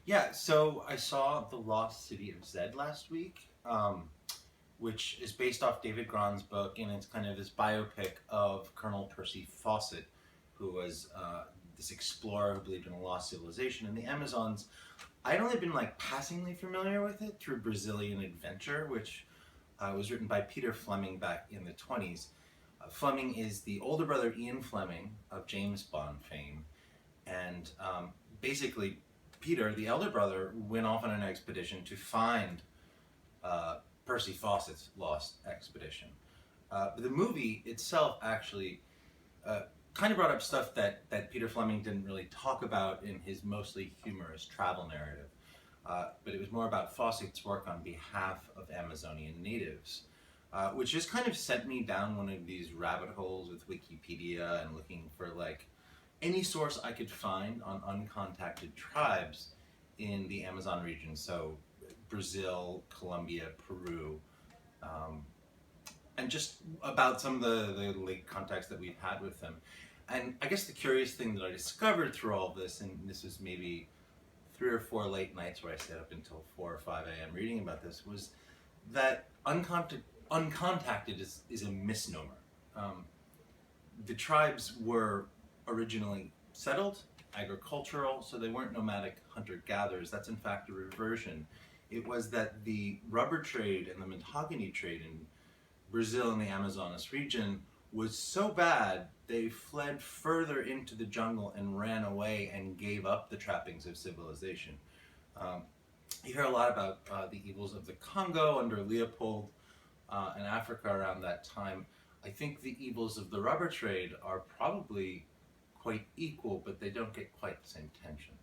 Yeah, so I saw The Lost City of Zed last week, which is based off David Grann's book, and it's kind of this biopic of Colonel Percy Fawcett, who was this explorer who believed in a lost civilization in the Amazons. I'd only been like passingly familiar with it through Brazilian Adventure, which was written by Peter Fleming back in the 20s. Fleming is the older brother Ian Fleming of James Bond fame, and basically Peter, the elder brother, went off on an expedition to find Percy Fawcett's lost expedition. But the movie itself actually uh, kind of brought up stuff that Peter Fleming didn't really talk about in his mostly humorous travel narrative. But it was more about Fawcett's work on behalf of Amazonian natives, which just kind of sent me down one of these rabbit holes with Wikipedia and looking for like any source I could find on uncontacted tribes in the Amazon region. So Brazil, Colombia, Peru, um, and just about some of the late contacts that we've had with them. And I guess the curious thing that I discovered through all this, and this was maybe 3 or 4 late nights where I stayed up until 4 or 5 a.m. reading about this, was that uncontacted is a misnomer. Um, the tribes were originally settled, agricultural, so they weren't nomadic hunter-gatherers. That's in fact a reversion. It was that the rubber trade and the mahogany trade in Brazil and the Amazonas region was so bad they fled further into the jungle and ran away and gave up the trappings of civilization. Um, you hear a lot about the evils of the Congo under Leopold in Africa around that time. I think the evils of the rubber trade are probably quite equal, but they don't get quite the same tension.